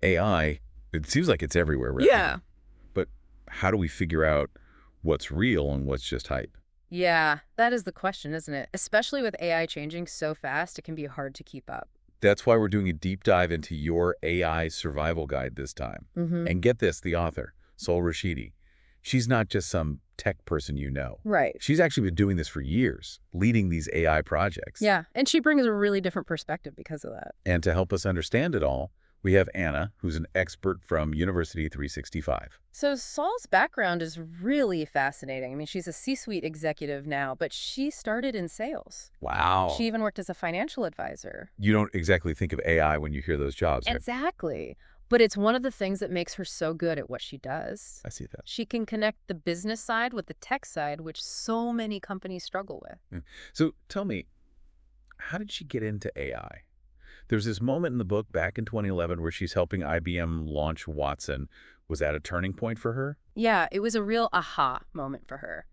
AI, it seems like it's everywhere right Yeah. now. But how do we figure out what's real and what's just hype? Yeah, that is the question, isn't it? Especially with AI changing so fast, it can be hard to keep up. That's why we're doing a deep dive into your AI survival guide this time. Mm-hmm. And get this, the author, Sol Rashidi, she's not just some tech person you know. Right. She's actually been doing this for years, leading these AI projects. Yeah, and she brings a really different perspective because of that. And to help us understand it all, we have Anna, who's an expert from University 365. So Saul's background is really fascinating. I mean, she's a C-suite executive now, but she started in sales. Wow. She even worked as a financial advisor. You don't exactly think of AI when you hear those jobs, right? Exactly. But it's one of the things that makes her so good at what she does. I see that. She can connect the business side with the tech side, which so many companies struggle with. Mm. So tell me, how did she get into AI? There's this moment in the book back in 2011 where she's helping IBM launch Watson. Was that a turning point for her? Yeah, it was a real aha moment for her.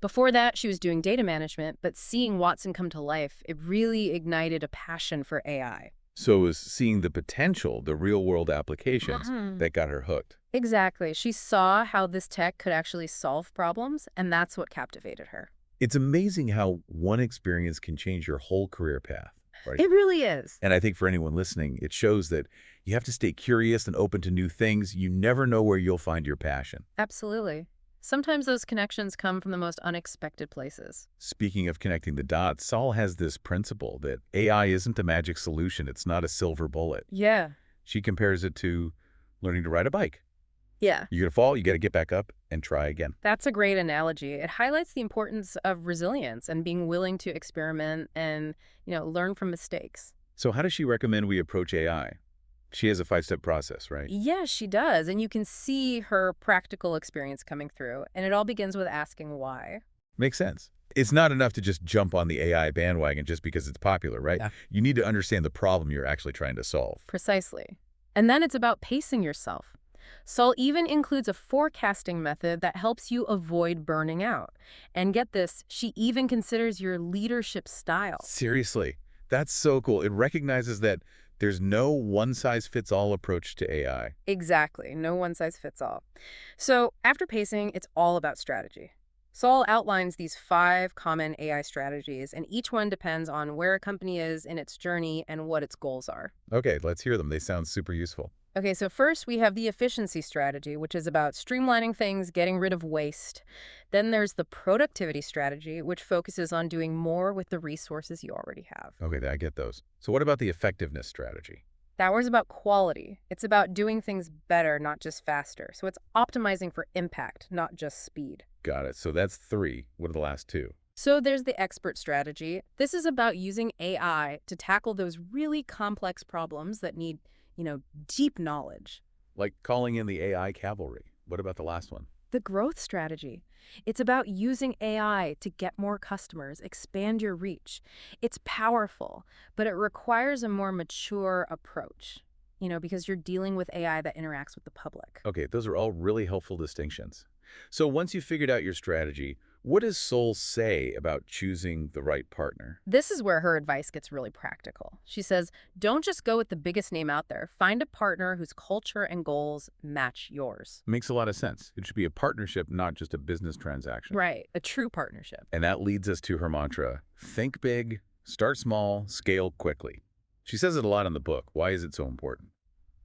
Before that, she was doing data management, but seeing Watson come to life, it really ignited a passion for AI. So it was seeing the potential, the real-world applications, Mhm. that got her hooked. Exactly. She saw how this tech could actually solve problems, and that's what captivated her. It's amazing how one experience can change your whole career path, right? It really is. And I think for anyone listening, it shows that you have to stay curious and open to new things. You never know where you'll find your passion. Absolutely. Sometimes those connections come from the most unexpected places. Speaking of connecting the dots, Saul has this principle that AI isn't a magic solution. It's not a silver bullet. Yeah. She compares it to learning to ride a bike. Yeah. You're going to fall, you got to get back up and try again. That's a great analogy. It highlights the importance of resilience and being willing to experiment and, learn from mistakes. So how does she recommend we approach AI? She has a 5-step process, right? Yeah, she does. And you can see her practical experience coming through. And it all begins with asking why. Makes sense. It's not enough to just jump on the AI bandwagon just because it's popular, right? Yeah. You need to understand the problem you're actually trying to solve. Precisely. And then it's about pacing yourself. Sol even includes a forecasting method that helps you avoid burning out. And get this, she even considers your leadership style. Seriously, that's so cool. It recognizes that there's no one-size-fits-all approach to AI. Exactly. No one size fits all. So after pacing, it's all about strategy. Sol outlines these 5 common AI strategies, and each one depends on where a company is in its journey and what its goals are. Okay, let's hear them. They sound super useful. Okay, so first we have the efficiency strategy, which is about streamlining things, getting rid of waste. Then there's the productivity strategy, which focuses on doing more with the resources you already have. Okay, I get those. So what about the effectiveness strategy? That was about quality. It's about doing things better, not just faster. So it's optimizing for impact, not just speed. Got it. So that's 3. What are the last 2? So there's the expert strategy. This is about using AI to tackle those really complex problems that need, deep knowledge. Like calling in the AI cavalry. What about the last one? The growth strategy. It's about using AI to get more customers, expand your reach. It's powerful, but it requires a more mature approach, because you're dealing with AI that interacts with the public. Okay, those are all really helpful distinctions. So once you've figured out your strategy, what does Soul say about choosing the right partner? This is where her advice gets really practical. She says, don't just go with the biggest name out there. Find a partner whose culture and goals match yours. Makes a lot of sense. It should be a partnership, not just a business transaction. Right, a true partnership. And that leads us to her mantra, think big, start small, scale quickly. She says it a lot in the book. Why is it so important?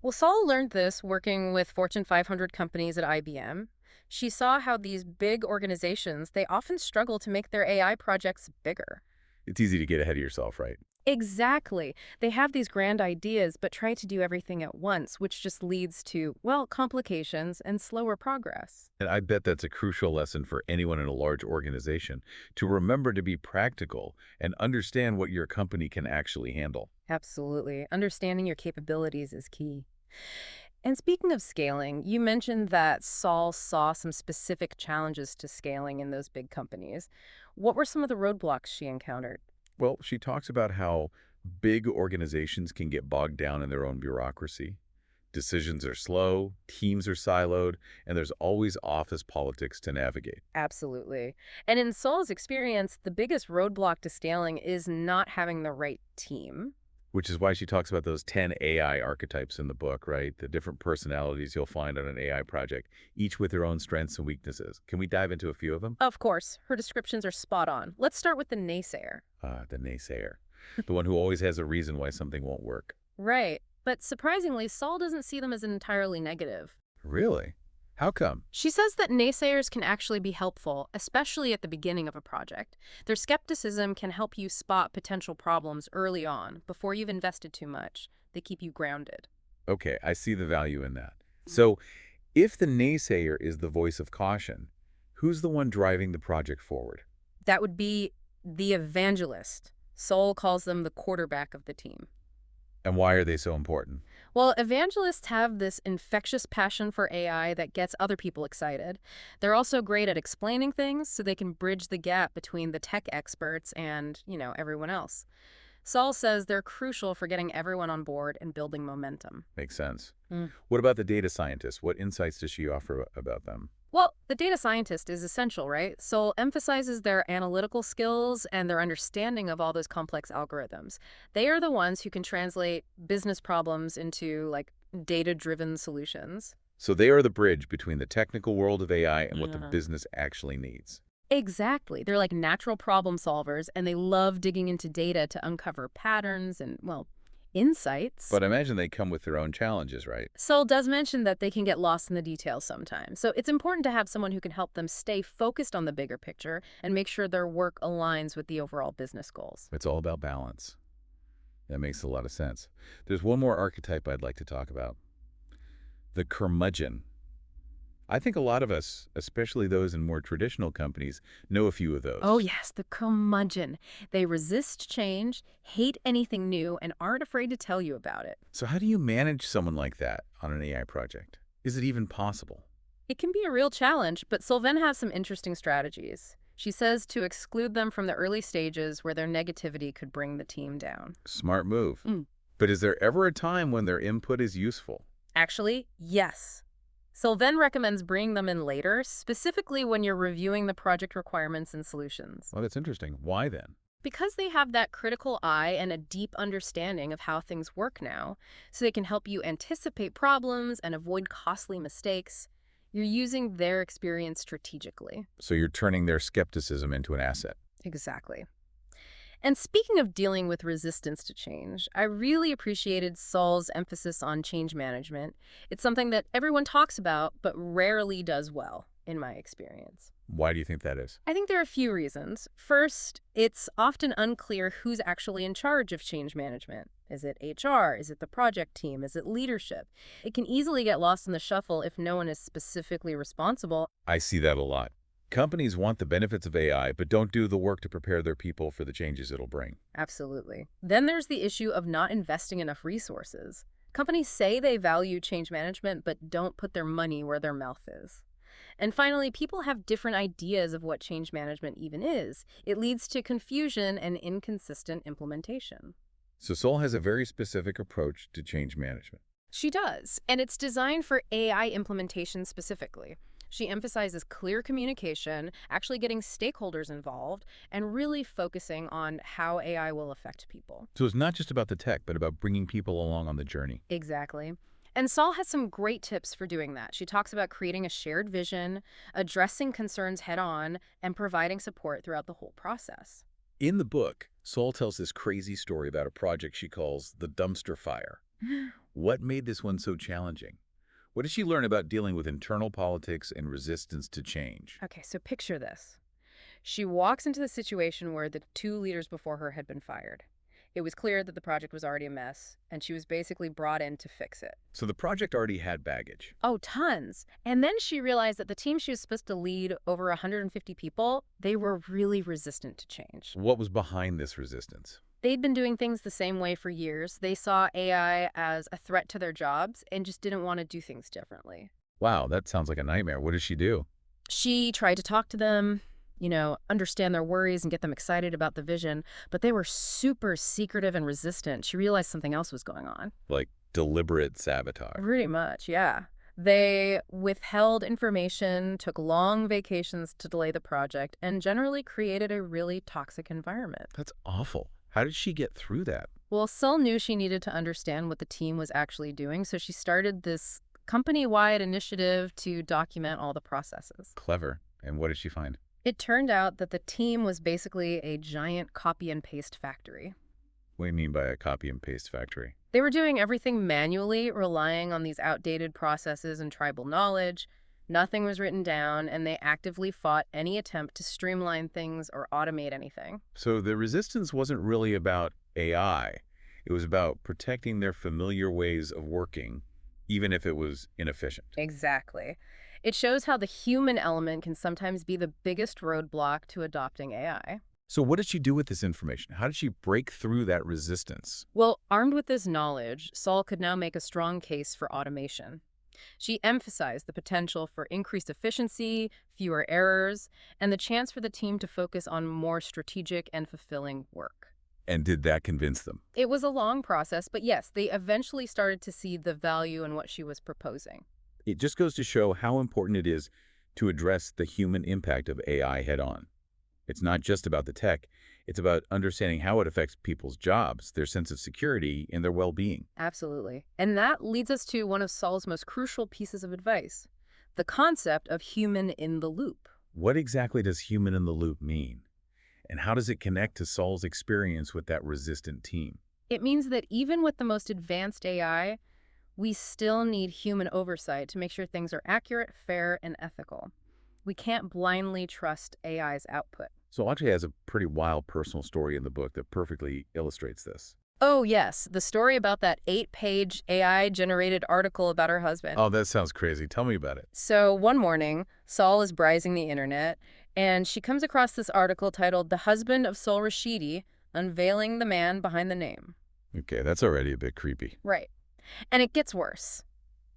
Well, Saul learned this working with Fortune 500 companies at IBM. She saw how these big organizations, they often struggle to make their AI projects bigger. It's easy to get ahead of yourself, right? Exactly. They have these grand ideas, but try to do everything at once, which just leads to, complications and slower progress. And I bet that's a crucial lesson for anyone in a large organization, to remember to be practical and understand what your company can actually handle. Absolutely. Understanding your capabilities is key. And speaking of scaling, you mentioned that Saul saw some specific challenges to scaling in those big companies. What were some of the roadblocks she encountered? Well, she talks about how big organizations can get bogged down in their own bureaucracy. Decisions are slow, teams are siloed, and there's always office politics to navigate. Absolutely. And in Saul's experience, the biggest roadblock to scaling is not having the right team. Which is why she talks about those 10 AI archetypes in the book, right? The different personalities you'll find on an AI project, each with their own strengths and weaknesses. Can we dive into a few of them? Of course, her descriptions are spot on. Let's start with the naysayer. The naysayer. The one who always has a reason why something won't work. Right. But surprisingly, Saul doesn't see them as entirely negative. Really? How come? She says that naysayers can actually be helpful, especially at the beginning of a project. Their skepticism can help you spot potential problems early on, before you've invested too much. They keep you grounded. Okay, I see the value in that. So, if the naysayer is the voice of caution, who's the one driving the project forward? That would be the evangelist. Saul calls them the quarterback of the team. And why are they so important? Well, evangelists have this infectious passion for AI that gets other people excited. They're also great at explaining things so they can bridge the gap between the tech experts and, everyone else. Saul says they're crucial for getting everyone on board and building momentum. Makes sense. Mm. What about the data scientist? What insights does she offer about them? Well, the data scientist is essential, right? Saul emphasizes their analytical skills and their understanding of all those complex algorithms. They are the ones who can translate business problems into, data-driven solutions. So they are the bridge between the technical world of AI and what the Yeah. business actually needs. Exactly. They're like natural problem solvers, and they love digging into data to uncover patterns and, insights. But I imagine they come with their own challenges, right? Sol does mention that they can get lost in the details sometimes. So it's important to have someone who can help them stay focused on the bigger picture and make sure their work aligns with the overall business goals. It's all about balance. That makes a lot of sense. There's one more archetype I'd like to talk about. The curmudgeon. I think a lot of us, especially those in more traditional companies, know a few of those. Oh, yes, the curmudgeon. They resist change, hate anything new, and aren't afraid to tell you about it. So how do you manage someone like that on an AI project? Is it even possible? It can be a real challenge, but Sylvain has some interesting strategies. She says to exclude them from the early stages where their negativity could bring the team down. Smart move. Mm. But is there ever a time when their input is useful? Actually, yes. Sylvain recommends bringing them in later, specifically when you're reviewing the project requirements and solutions. Well, that's interesting. Why then? Because they have that critical eye and a deep understanding of how things work now, so they can help you anticipate problems and avoid costly mistakes, you're using their experience strategically. So you're turning their skepticism into an asset. Exactly. And speaking of dealing with resistance to change, I really appreciated Saul's emphasis on change management. It's something that everyone talks about, but rarely does well, in my experience. Why do you think that is? I think there are a few reasons. First, it's often unclear who's actually in charge of change management. Is it HR? Is it the project team? Is it leadership? It can easily get lost in the shuffle if no one is specifically responsible. I see that a lot. Companies want the benefits of AI, but don't do the work to prepare their people for the changes it'll bring. Absolutely. Then there's the issue of not investing enough resources. Companies say they value change management, but don't put their money where their mouth is. And finally, people have different ideas of what change management even is. It leads to confusion and inconsistent implementation. So Sol has a very specific approach to change management. She does, and it's designed for AI implementation specifically. She emphasizes clear communication, actually getting stakeholders involved, and really focusing on how AI will affect people. So it's not just about the tech, but about bringing people along on the journey. Exactly. And Sol has some great tips for doing that. She talks about creating a shared vision, addressing concerns head-on, and providing support throughout the whole process. In the book, Sol tells this crazy story about a project she calls the dumpster fire. What made this one so challenging? What did she learn about dealing with internal politics and resistance to change? Okay, so picture this. She walks into the situation where the two leaders before her had been fired. It was clear that the project was already a mess, and she was basically brought in to fix it. So the project already had baggage. Oh, tons. And then she realized that the team she was supposed to lead, over 150 people, they were really resistant to change. What was behind this resistance? They'd been doing things the same way for years. They saw AI as a threat to their jobs and just didn't want to do things differently. Wow, that sounds like a nightmare. What did she do? She tried to talk to them, understand their worries and get them excited about the vision, but they were super secretive and resistant. She realized something else was going on. Like deliberate sabotage. Pretty much, yeah. They withheld information, took long vacations to delay the project, and generally created a really toxic environment. That's awful. How did she get through that? Well, Sol knew she needed to understand what the team was actually doing, so she started this company-wide initiative to document all the processes. Clever. And what did she find? It turned out that the team was basically a giant copy and paste factory. What do you mean by a copy and paste factory? They were doing everything manually, relying on these outdated processes and tribal knowledge. Nothing was written down, and they actively fought any attempt to streamline things or automate anything. So the resistance wasn't really about AI. It was about protecting their familiar ways of working, even if it was inefficient. Exactly. It shows how the human element can sometimes be the biggest roadblock to adopting AI. So what did she do with this information? How did she break through that resistance? Well, armed with this knowledge, Sol could now make a strong case for automation. She emphasized the potential for increased efficiency, fewer errors, and the chance for the team to focus on more strategic and fulfilling work. And did that convince them? It was a long process, but yes, they eventually started to see the value in what she was proposing. It just goes to show how important it is to address the human impact of AI head-on. It's not just about the tech. It's about understanding how it affects people's jobs, their sense of security, and their well-being. Absolutely. And that leads us to one of Sol's most crucial pieces of advice, the concept of human in the loop. What exactly does human in the loop mean? And how does it connect to Saul's experience with that resistant team? It means that even with the most advanced AI, we still need human oversight to make sure things are accurate, fair, and ethical. We can't blindly trust AI's output. So Audrey has a pretty wild personal story in the book that perfectly illustrates this. Oh, yes, the story about that 8-page AI-generated article about her husband. Oh, that sounds crazy. Tell me about it. So one morning, Sol is browsing the internet, and she comes across this article titled "The Husband of Sol Rashidi, Unveiling the Man Behind the Name." Okay, that's already a bit creepy. Right. And it gets worse.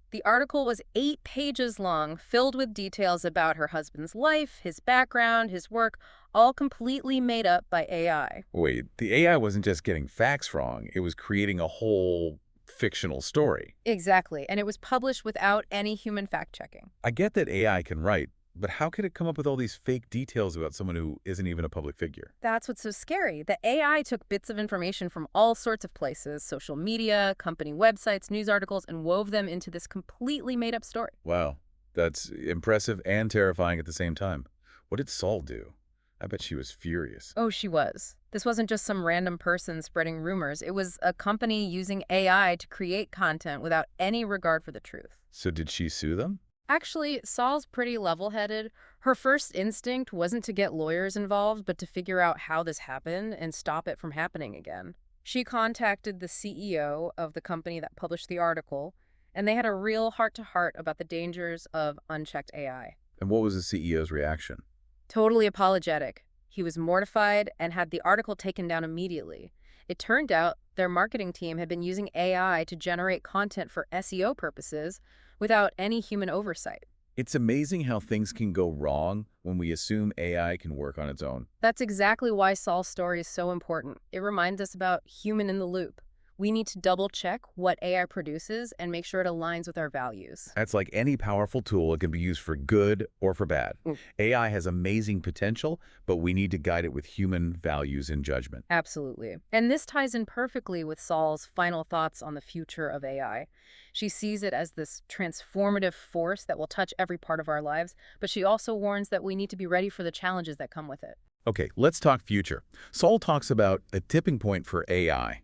The article was 8 pages long, filled with details about her husband's life, his background, his work, all completely made up by AI. Wait, the AI wasn't just getting facts wrong, it was creating a whole fictional story. Exactly. And it was published without any human fact-checking. I get that AI can write, but how could it come up with all these fake details about someone who isn't even a public figure? That's what's so scary. The AI took bits of information from all sorts of places, social media, company websites, news articles, and wove them into this completely made-up story. Wow, that's impressive and terrifying at the same time. What did Saul do? I bet she was furious. Oh, she was. This wasn't just some random person spreading rumors. It was a company using AI to create content without any regard for the truth. So did she sue them? Actually, Sol's pretty level-headed. Her first instinct wasn't to get lawyers involved, but to figure out how this happened and stop it from happening again. She contacted the CEO of the company that published the article, and they had a real heart-to-heart about the dangers of unchecked AI. And what was the CEO's reaction? Totally apologetic. He was mortified and had the article taken down immediately. It turned out their marketing team had been using AI to generate content for SEO purposes without any human oversight. It's amazing how things can go wrong when we assume AI can work on its own. That's exactly why Sol's story is so important. It reminds us about human in the loop. We need to double-check what AI produces and make sure it aligns with our values. That's like any powerful tool. It can be used for good or for bad. AI has amazing potential, but we need to guide it with human values and judgment. Absolutely. And this ties in perfectly with Sol's final thoughts on the future of AI. She sees it as this transformative force that will touch every part of our lives, but she also warns that we need to be ready for the challenges that come with it. Okay, let's talk future. Saul talks about a tipping point for AI.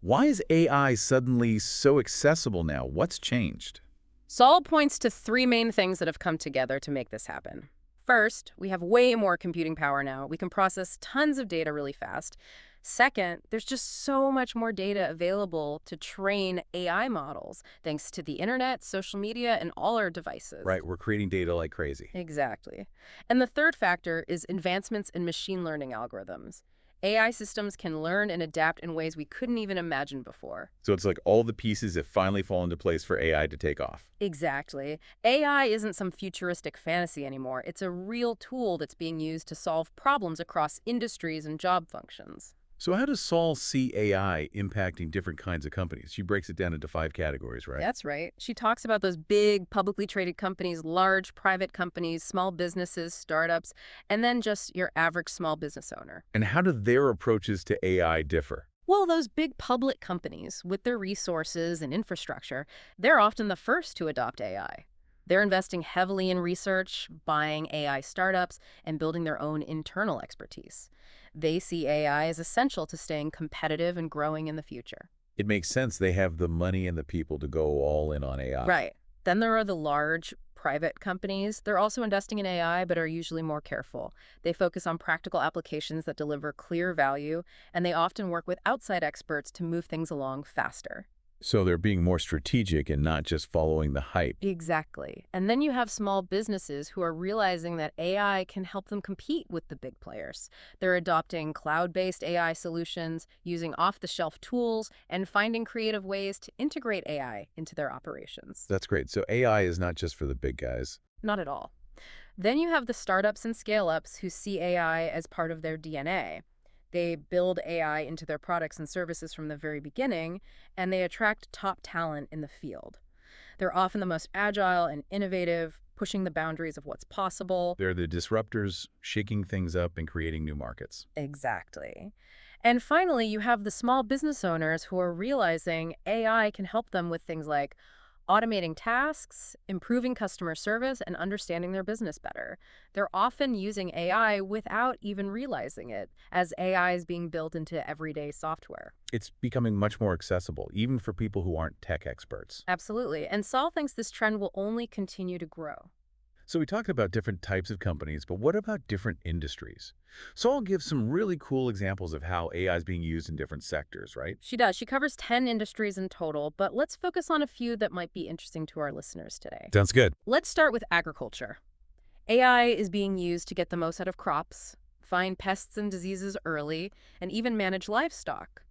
Why is AI suddenly so accessible now? What's changed? Sol points to 3 main things that have come together to make this happen. First, we have way more computing power now. We can process tons of data really fast. Second, there's just so much more data available to train AI models, thanks to the internet, social media, and all our devices. Right, we're creating data like crazy. Exactly. And the third factor is advancements in machine learning algorithms. AI systems can learn and adapt in ways we couldn't even imagine before. So it's like all the pieces have finally fallen into place for AI to take off. Exactly. AI isn't some futuristic fantasy anymore. It's a real tool that's being used to solve problems across industries and job functions. So how does Sol see AI impacting different kinds of companies? She breaks it down into 5 categories, right? That's right. She talks about those big publicly traded companies, large private companies, small businesses, startups, and then just your average small business owner. And how do their approaches to AI differ? Well, those big public companies, with their resources and infrastructure, they're often the first to adopt AI. They're investing heavily in research, buying AI startups, and building their own internal expertise. They see AI as essential to staying competitive and growing in the future. It makes sense they have the money and the people to go all in on AI. Right. Then there are the large private companies. They're also investing in AI, but are usually more careful. They focus on practical applications that deliver clear value, and they often work with outside experts to move things along faster. So they're being more strategic and not just following the hype. Exactly. And then you have small businesses who are realizing that AI can help them compete with the big players. They're adopting cloud-based AI solutions, using off-the-shelf tools, and finding creative ways to integrate AI into their operations. That's great. So AI is not just for the big guys. Not at all. Then you have the startups and scale-ups who see AI as part of their DNA. They build AI into their products and services from the very beginning, and they attract top talent in the field. They're often the most agile and innovative, pushing the boundaries of what's possible. They're the disruptors, shaking things up and creating new markets. Exactly. And finally, you have the small business owners who are realizing AI can help them with things like automating tasks, improving customer service, and understanding their business better. They're often using AI without even realizing it, as AI is being built into everyday software. It's becoming much more accessible, even for people who aren't tech experts. Absolutely. And Saul thinks this trend will only continue to grow. So we talked about different types of companies, but what about different industries? So I'll give some really cool examples of how AI is being used in different sectors, right? She does. She covers 10 industries in total, but let's focus on a few that might be interesting to our listeners today. Sounds good. Let's start with agriculture. AI is being used to get the most out of crops, find pests and diseases early, and even manage livestock.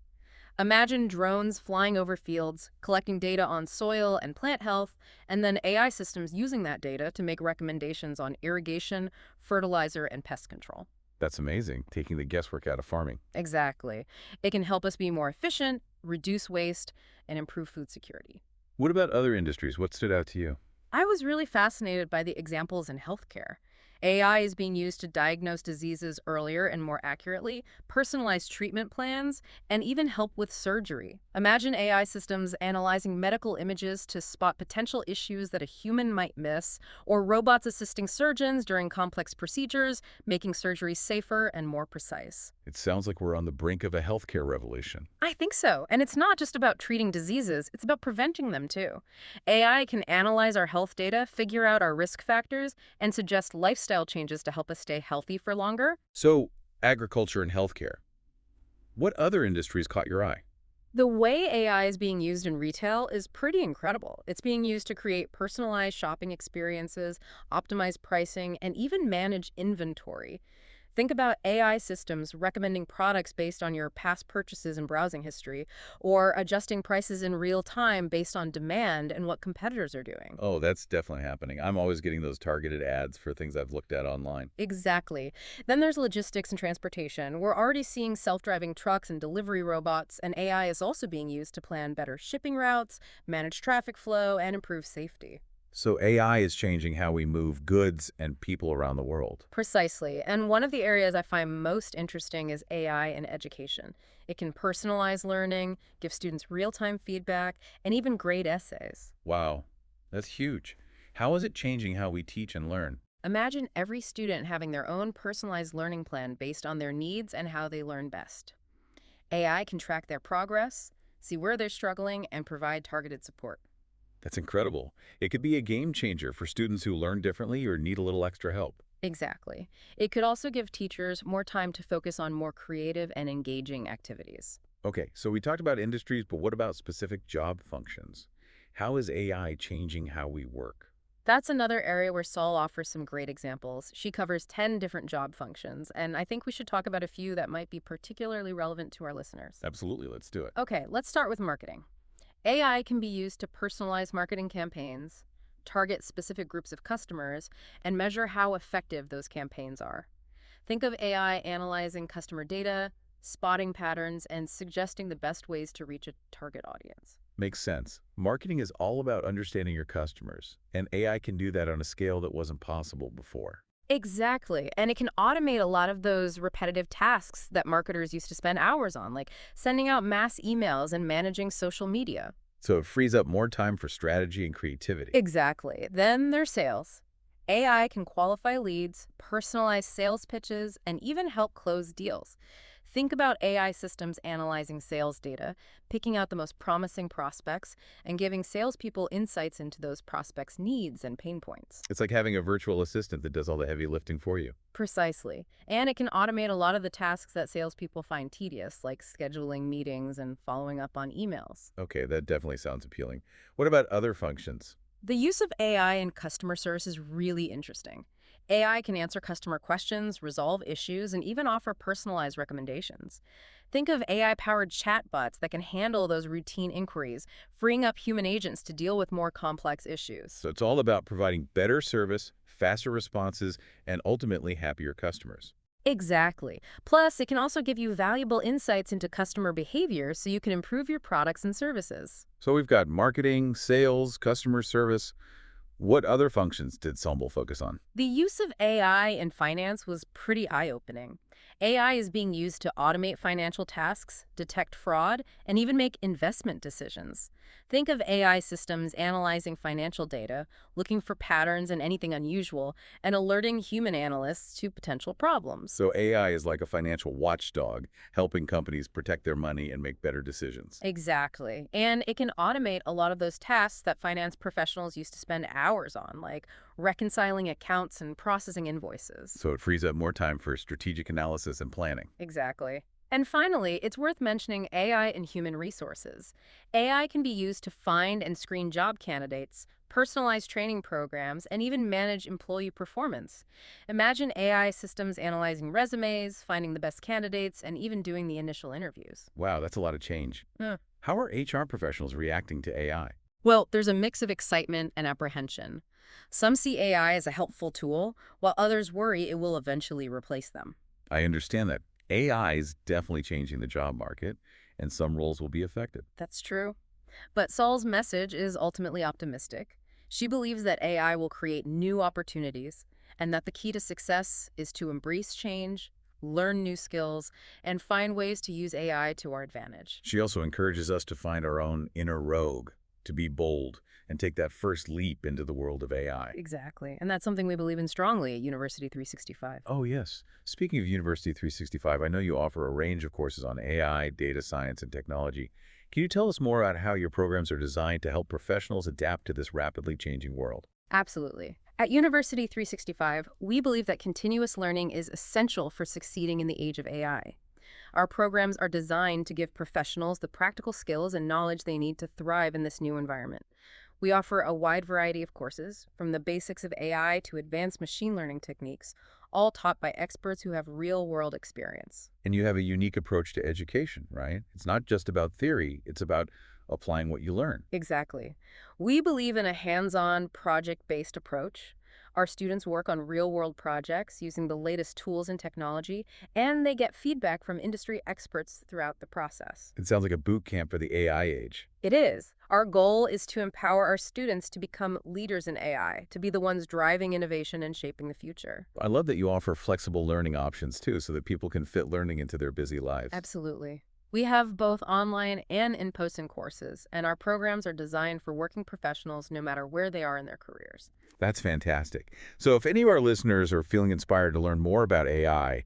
Imagine drones flying over fields, collecting data on soil and plant health, and then AI systems using that data to make recommendations on irrigation, fertilizer, and pest control. That's amazing, taking the guesswork out of farming. Exactly. It can help us be more efficient, reduce waste, and improve food security. What about other industries? What stood out to you? I was really fascinated by the examples in healthcare. AI is being used to diagnose diseases earlier and more accurately, personalize treatment plans, and even help with surgery. Imagine AI systems analyzing medical images to spot potential issues that a human might miss, or robots assisting surgeons during complex procedures, making surgery safer and more precise. It sounds like we're on the brink of a healthcare revolution. I think so. And it's not just about treating diseases, it's about preventing them too. AI can analyze our health data, figure out our risk factors, and suggest lifestyle changes to help us stay healthy for longer. So, agriculture and healthcare. What other industries caught your eye? The way AI is being used in retail is pretty incredible. It's being used to create personalized shopping experiences, optimize pricing, and even manage inventory. Think about AI systems recommending products based on your past purchases and browsing history, or adjusting prices in real time based on demand and what competitors are doing. Oh, that's definitely happening. I'm always getting those targeted ads for things I've looked at online. Exactly. Then there's logistics and transportation. We're already seeing self-driving trucks and delivery robots, and AI is also being used to plan better shipping routes, manage traffic flow, and improve safety. So AI is changing how we move goods and people around the world. Precisely. And one of the areas I find most interesting is AI in education. It can personalize learning, give students real-time feedback, and even grade essays. Wow, that's huge. How is it changing how we teach and learn? Imagine every student having their own personalized learning plan based on their needs and how they learn best. AI can track their progress, see where they're struggling, and provide targeted support. That's incredible. It could be a game changer for students who learn differently or need a little extra help. Exactly. It could also give teachers more time to focus on more creative and engaging activities. Okay, so we talked about industries, but what about specific job functions? How is AI changing how we work? That's another area where Sol offers some great examples. She covers 10 different job functions, and I think we should talk about a few that might be particularly relevant to our listeners. Absolutely, let's do it. Okay, let's start with marketing. AI can be used to personalize marketing campaigns, target specific groups of customers, and measure how effective those campaigns are. Think of AI analyzing customer data, spotting patterns, and suggesting the best ways to reach a target audience. Makes sense. Marketing is all about understanding your customers, and AI can do that on a scale that wasn't possible before. Exactly. And it can automate a lot of those repetitive tasks that marketers used to spend hours on, like sending out mass emails and managing social media. So it frees up more time for strategy and creativity. Exactly. Then there's sales. AI can qualify leads, personalize sales pitches, and even help close deals. Think about AI systems analyzing sales data, picking out the most promising prospects, and giving salespeople insights into those prospects' needs and pain points. It's like having a virtual assistant that does all the heavy lifting for you. Precisely. And it can automate a lot of the tasks that salespeople find tedious, like scheduling meetings and following up on emails. Okay, that definitely sounds appealing. What about other functions? The use of AI in customer service is really interesting. AI can answer customer questions, resolve issues, and even offer personalized recommendations. Think of AI-powered chatbots that can handle those routine inquiries, freeing up human agents to deal with more complex issues. So it's all about providing better service, faster responses, and ultimately happier customers. Exactly. Plus, it can also give you valuable insights into customer behavior so you can improve your products and services. So we've got marketing, sales, customer service. What other functions did Sumble focus on? The use of AI in finance was pretty eye-opening. AI is being used to automate financial tasks, detect fraud, and even make investment decisions. Think of AI systems analyzing financial data, looking for patterns and anything unusual, and alerting human analysts to potential problems. So AI is like a financial watchdog, helping companies protect their money and make better decisions. Exactly. And it can automate a lot of those tasks that finance professionals used to spend hours on, like reconciling accounts and processing invoices. So it frees up more time for strategic analysis and planning. Exactly. And finally, it's worth mentioning AI in human resources. AI can be used to find and screen job candidates, personalize training programs, and even manage employee performance. Imagine AI systems analyzing resumes, finding the best candidates, and even doing the initial interviews. Wow, that's a lot of change. Huh. How are HR professionals reacting to AI? Well, there's a mix of excitement and apprehension. Some see AI as a helpful tool, while others worry it will eventually replace them. I understand that AI is definitely changing the job market, and some roles will be affected. That's true. But Sol's message is ultimately optimistic. She believes that AI will create new opportunities and that the key to success is to embrace change, learn new skills, and find ways to use AI to our advantage. She also encourages us to find our own inner rogue, to be bold, and take that first leap into the world of AI. Exactly. And that's something we believe in strongly at University 365. Oh, yes. Speaking of University 365, I know you offer a range of courses on AI, data science, and technology. Can you tell us more about how your programs are designed to help professionals adapt to this rapidly changing world? Absolutely. At University 365, we believe that continuous learning is essential for succeeding in the age of AI. Our programs are designed to give professionals the practical skills and knowledge they need to thrive in this new environment. We offer a wide variety of courses, from the basics of AI to advanced machine learning techniques, all taught by experts who have real-world experience. And you have a unique approach to education, right? It's not just about theory, it's about applying what you learn. Exactly. We believe in a hands-on, project-based approach. Our students work on real-world projects using the latest tools and technology, and they get feedback from industry experts throughout the process. It sounds like a boot camp for the AI age. It is. Our goal is to empower our students to become leaders in AI, to be the ones driving innovation and shaping the future. I love that you offer flexible learning options too, so that people can fit learning into their busy lives. Absolutely. We have both online and in-person courses, and our programs are designed for working professionals no matter where they are in their careers. That's fantastic. So if any of our listeners are feeling inspired to learn more about AI,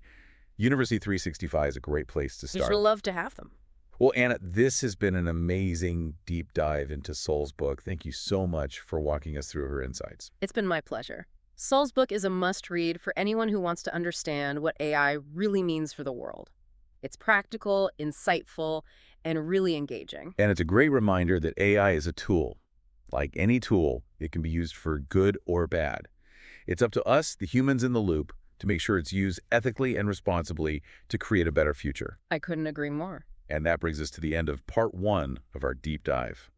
University 365 is a great place to We should start. love to have them. Well, Anna, this has been an amazing deep dive into Sol's book. Thank you so much for walking us through her insights. It's been my pleasure. Sol's book is a must-read for anyone who wants to understand what AI really means for the world. It's practical, insightful, and really engaging. And it's a great reminder that AI is a tool. Like any tool, it can be used for good or bad. It's up to us, the humans in the loop, to make sure it's used ethically and responsibly to create a better future. I couldn't agree more. And that brings us to the end of part 1 of our deep dive.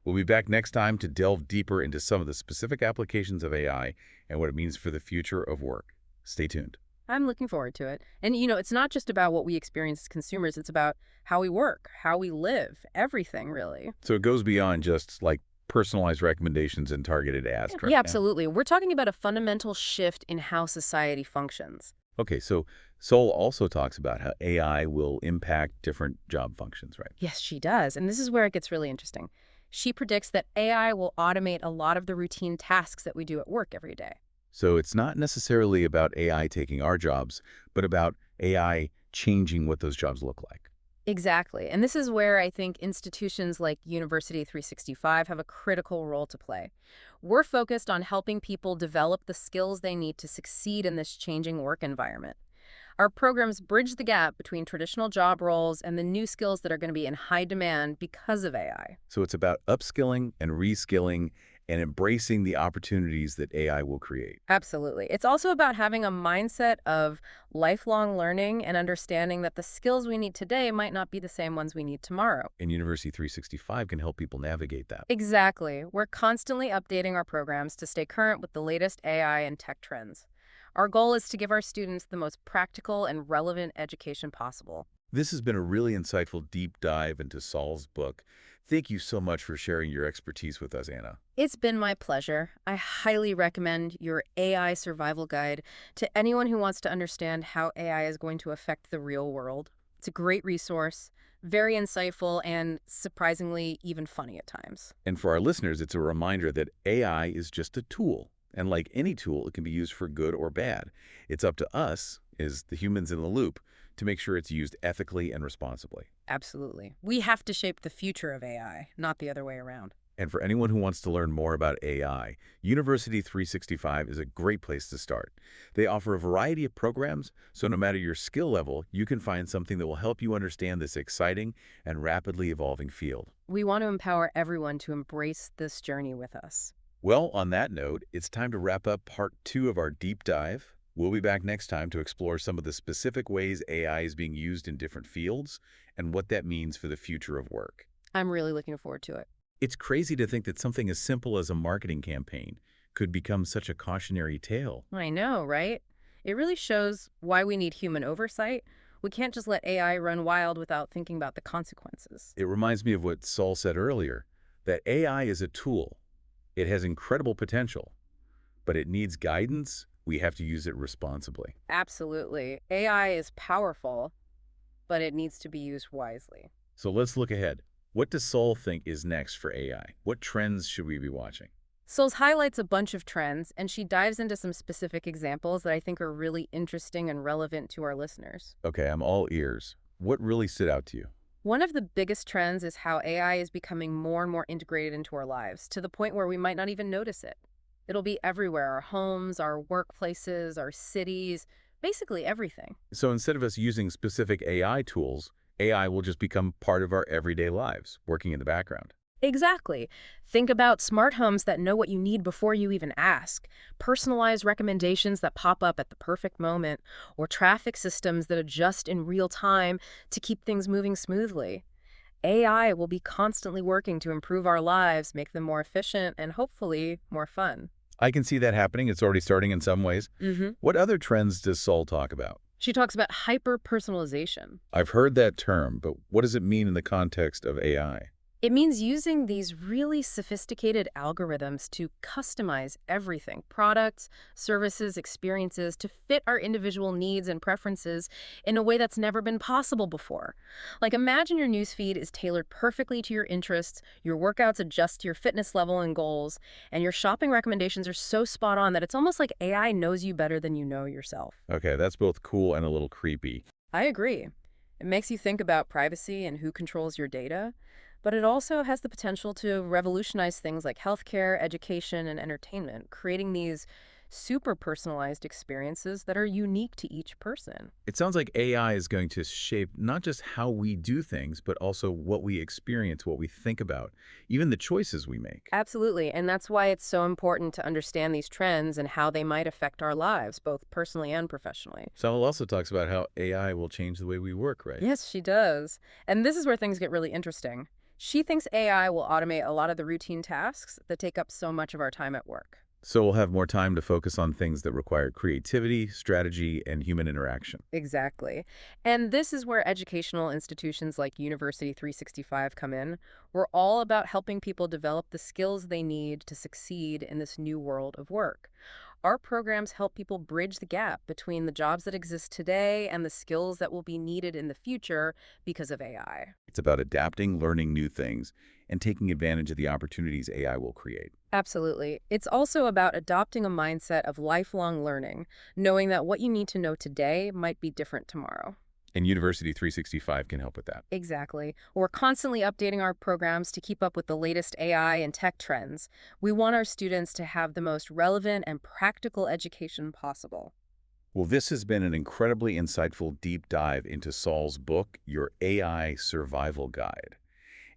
We'll be back next time to delve deeper into some of the specific applications of AI and what it means for the future of work. Stay tuned. I'm looking forward to it. And, it's not just about what we experience as consumers, it's about how we work, how we live, everything, really. So it goes beyond just like personalized recommendations and targeted ads, Yeah, correct? absolutely. We're talking about a fundamental shift in how society functions. Okay, so Sol also talks about how AI will impact different job functions, right? Yes, she does. And this is where it gets really interesting. She predicts that AI will automate a lot of the routine tasks that we do at work every day. So it's not necessarily about AI taking our jobs, but about AI changing what those jobs look like. Exactly. And this is where I think institutions like University 365 have a critical role to play. We're focused on helping people develop the skills they need to succeed in this changing work environment. Our programs bridge the gap between traditional job roles and the new skills that are going to be in high demand because of AI. So it's about upskilling and reskilling and embracing the opportunities that AI will create. Absolutely. It's also about having a mindset of lifelong learning and understanding that the skills we need today might not be the same ones we need tomorrow. And University 365 can help people navigate that. Exactly. We're constantly updating our programs to stay current with the latest AI and tech trends. Our goal is to give our students the most practical and relevant education possible. This has been a really insightful deep dive into Sol's book. Thank you so much for sharing your expertise with us, Anna. It's been my pleasure. I highly recommend your AI survival guide to anyone who wants to understand how AI is going to affect the real world. It's a great resource, very insightful, and surprisingly even funny at times. And for our listeners, it's a reminder that AI is just a tool. And like any tool, it can be used for good or bad. It's up to us, as the humans in the loop, to make sure it's used ethically and responsibly. Absolutely. We have to shape the future of AI, not the other way around. And for anyone who wants to learn more about AI, University 365 is a great place to start. They offer a variety of programs, so no matter your skill level, you can find something that will help you understand this exciting and rapidly evolving field. We want to empower everyone to embrace this journey with us. Well, on that note, it's time to wrap up part 2 of our deep dive. We'll be back next time to explore some of the specific ways AI is being used in different fields and what that means for the future of work. I'm really looking forward to it. It's crazy to think that something as simple as a marketing campaign could become such a cautionary tale. I know, right? It really shows why we need human oversight. We can't just let AI run wild without thinking about the consequences. It reminds me of what Saul said earlier, that AI is a tool. It has incredible potential, but it needs guidance. We have to use it responsibly. Absolutely. AI is powerful, but it needs to be used wisely. So let's look ahead. What does Saul think is next for AI? What trends should we be watching? Souls highlights a bunch of trends, and she dives into some specific examples that I think are really interesting and relevant to our listeners. Okay, I'm all ears. What really stood out to you? One of the biggest trends is how AI is becoming more and more integrated into our lives, to the point where we might not even notice it. It'll be everywhere: our homes, our workplaces, our cities, basically everything. So instead of us using specific AI tools, AI will just become part of our everyday lives, working in the background. Exactly. Think about smart homes that know what you need before you even ask, personalized recommendations that pop up at the perfect moment, or traffic systems that adjust in real time to keep things moving smoothly. AI will be constantly working to improve our lives, make them more efficient, and hopefully more fun. I can see that happening. It's already starting in some ways. hmm What other trends does Saul talk about? She talks about hyper-personalization. I've heard that term, but what does it mean in the context of AI? It means using these really sophisticated algorithms to customize everything: products, services, experiences, to fit our individual needs and preferences in a way that's never been possible before. Like, imagine your newsfeed is tailored perfectly to your interests, your workouts adjust to your fitness level and goals, and your shopping recommendations are so spot on that it's almost like AI knows you better than you know yourself. Okay, that's both cool and a little creepy. I agree. It makes you think about privacy and who controls your data, but it also has the potential to revolutionize things like healthcare, education, and entertainment, creating these super personalized experiences that are unique to each person. It sounds like AI is going to shape not just how we do things, but also what we experience, what we think about, even the choices we make. Absolutely, and that's why it's so important to understand these trends and how they might affect our lives, both personally and professionally. Sal also talks about how AI will change the way we work, right? Yes, she does. And this is where things get really interesting. She thinks AI will automate a lot of the routine tasks that take up so much of our time at work. So we'll have more time to focus on things that require creativity, strategy, and human interaction. Exactly. And this is where educational institutions like University 365 come in. We're all about helping people develop the skills they need to succeed in this new world of work. Our programs help people bridge the gap between the jobs that exist today and the skills that will be needed in the future because of AI. It's about adapting, learning new things, and taking advantage of the opportunities AI will create. Absolutely. It's also about adopting a mindset of lifelong learning, knowing that what you need to know today might be different tomorrow. And University 365 can help with that. Exactly. We're constantly updating our programs to keep up with the latest AI and tech trends. We want our students to have the most relevant and practical education possible. Well, this has been an incredibly insightful deep dive into Sol's book, Your AI Survival Guide.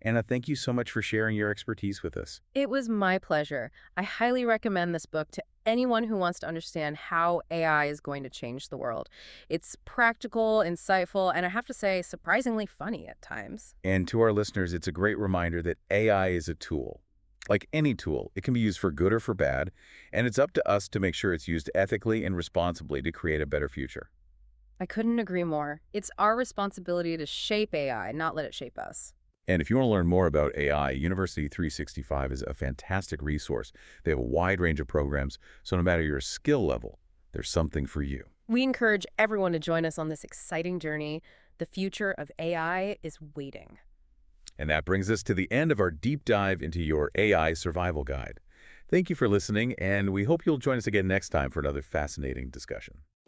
Anna, thank you so much for sharing your expertise with us. It was my pleasure. I highly recommend this book to anyone who wants to understand how AI is going to change the world. It's practical, insightful, and I have to say, surprisingly funny at times. And to our listeners, it's a great reminder that AI is a tool. Like any tool, it can be used for good or for bad, and it's up to us to make sure it's used ethically and responsibly to create a better future. I couldn't agree more. It's our responsibility to shape AI, not let it shape us. And if you want to learn more about AI, University 365 is a fantastic resource. They have a wide range of programs, so no matter your skill level, there's something for you. We encourage everyone to join us on this exciting journey. The future of AI is waiting. And that brings us to the end of our deep dive into your AI survival guide. Thank you for listening, and we hope you'll join us again next time for another fascinating discussion.